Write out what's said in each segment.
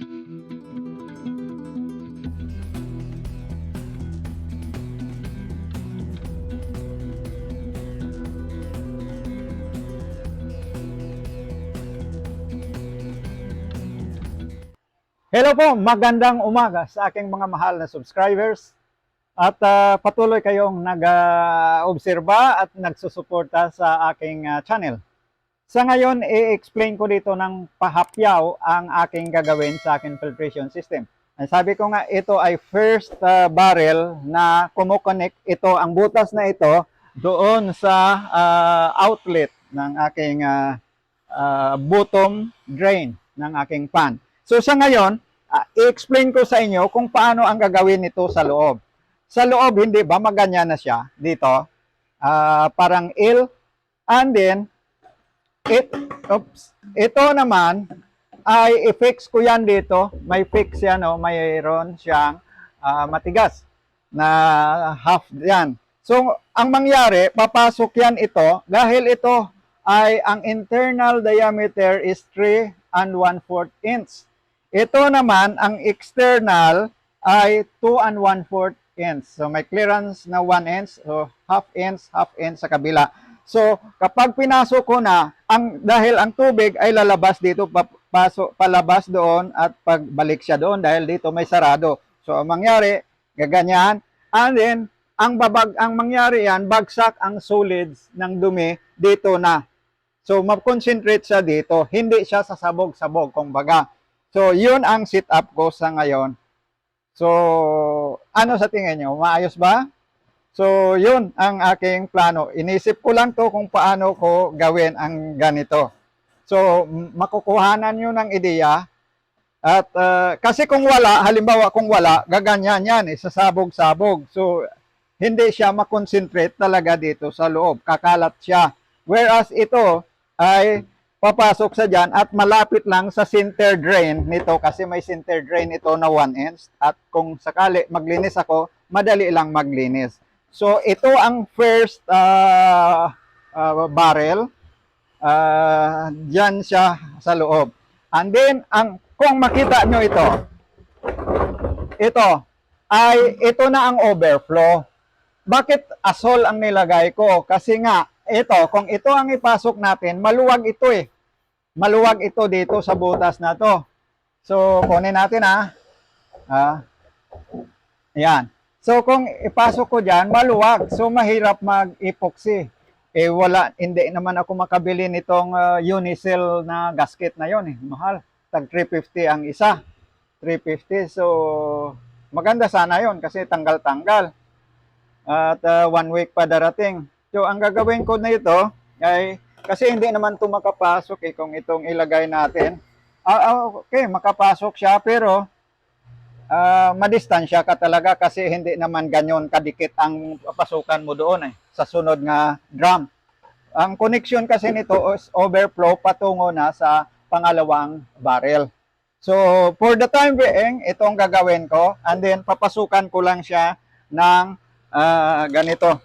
Hello po, magandang umaga sa aking mga mahal na subscribers at patuloy kayong nag-obserba at nagsusuporta sa aking channel. Sa ngayon, i-explain ko dito ng pahapyaw ang aking gagawin sa aking filtration system. Ang sabi ko nga, ito ay first barrel na kumukonect ito, ang butas na ito, doon sa outlet ng aking bottom drain ng aking pan. So sa ngayon, i-explain ko sa inyo kung paano ang gagawin nito sa loob. Sa loob, hindi ba maganyan na siya dito? Parang L. And then, ito naman, ay i-fix ko yan dito. May fix yan, oh, mayroon siyang matigas na half yan. So, ang mangyari, papasok yan ito, dahil ito ay ang internal diameter is 3 1/4 inch. Ito naman, ang external ay 2 1/4 inch. So, may clearance na 1 inch, so half inch sa kabila. So, kapag pinasok ko na, dahil ang tubig ay lalabas dito, palabas doon at pagbalik siya doon dahil dito may sarado. So, ang mangyari, gaganyan. And then, ang mangyari yan, bagsak ang solids ng dumi dito na. So, mag-concentrate siya dito. Hindi siya sasabog-sabog, kumbaga. So, yun ang sit-up ko sa ngayon. So, ano sa tingin nyo? Maayos ba? So, yun ang aking plano. Inisip ko lang to kung paano ko gawin ang ganito. So, makukuhanan nyo ng ideya. At kasi kung wala, halimbawa kung wala, gaganyan yan, sasabog-sabog. So, hindi siya makonsentrate talaga dito sa loob. Kakalat siya. Whereas ito ay papasok sa dyan at malapit lang sa center drain nito kasi may center drain ito na 1 inch. At kung sakali maglinis ako, madali lang maglinis. So, ito ang first barrel. Diyan siya sa loob. And then, kung makita nyo ito na ang overflow. Bakit asol ang nilagay ko? Kasi nga, kung ito ang ipasok natin, maluwag ito eh. Maluwag ito dito sa butas na to. So, kunin natin Ayan. So, kung ipasok ko dyan, maluwag. So, mahirap mag-epoxy. Hindi naman ako makabili nitong Unicel na gasket na yon eh. Mahal. Tag 350 ang isa. 350. So, maganda sana yon kasi tanggal-tanggal. At 1 week pa darating. So, ang gagawin ko na ito ay, kasi hindi naman ito makapasok eh kung itong ilagay natin. Okay, makapasok siya pero madistansya ka talaga kasi hindi naman ganyan kadikit ang pasukan mo doon eh, sa sunod nga drum. Ang connection kasi nito is overflow patungo na sa pangalawang barrel. So, for the time being, itong gagawin ko and then papasukan ko lang siya ng ganito.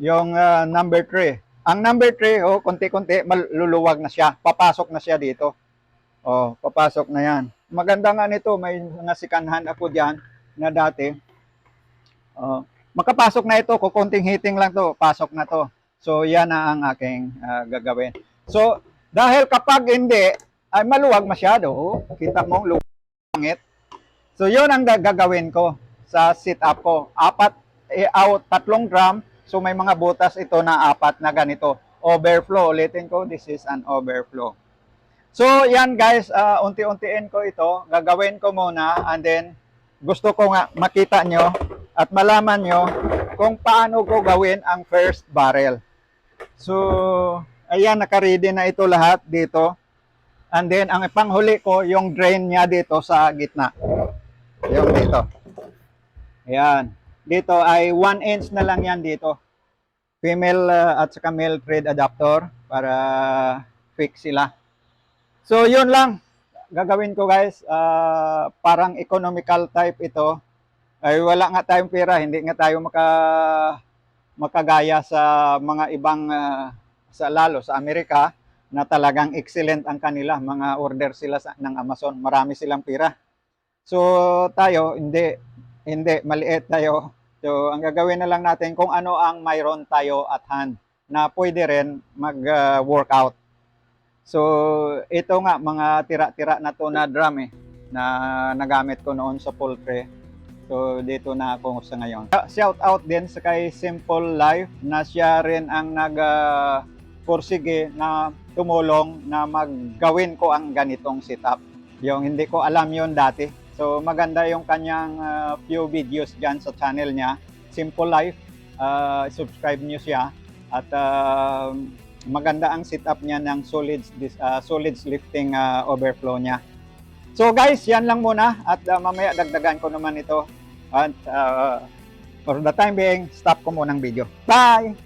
Yung number 3. Ang number 3, konti-konti, maluluwag na siya. Papasok na siya dito. Papasok na yan. Maganda nga nito, may mga sikanhan ako dyan na dati. Makapasok na ito, kukunting heating lang to, pasok na to. So, yan na ang aking gagawin. So, dahil kapag hindi, ay maluwag masyado. Kita mo, luwangit. So, yun ang gagawin ko sa sit-up ko. 3 drum. So, may mga butas ito na 4 na ganito. Overflow. Ulitin ko, this is an overflow. So, yan guys, unti-untiin ko ito. Gagawin ko muna and then gusto ko nga makita nyo at malaman nyo kung paano ko gawin ang first barrel. So, ayan, naka-ready na ito lahat dito. And then, ang panghuli ko, yung drain niya dito sa gitna. Yung dito. Ayan. Dito ay 1 inch na lang yan dito. Female at saka male thread adapter para fix sila. So, yun lang. Gagawin ko guys. Parang economical type ito. Ay wala nga tayong pera. Hindi nga tayo makagaya sa mga ibang, lalo sa Amerika. na talagang excellent ang kanila, mga order sila ng Amazon, marami silang pira. So tayo, hindi, maliit tayo. So ang gagawin na lang natin kung ano ang mayroon tayo at hand na pwede rin mag-workout. So ito nga, mga tira-tira na to na drum na nagamit ko noon sa poultry. So dito na ako sa ngayon. Shout out din sa kay Simple Life na siya rin ang pursige na tumulong na maggawin ko ang ganitong setup. Yung hindi ko alam yon dati. So maganda yung kanyang few videos dyan sa channel niya, Simple Life. Subscribe niyo siya at maganda ang setup niya ng solids lifting overflow niya. So guys, yan lang muna at mamaya dagdagan ko naman ito. At for the time being, stop ko muna ang video. Bye!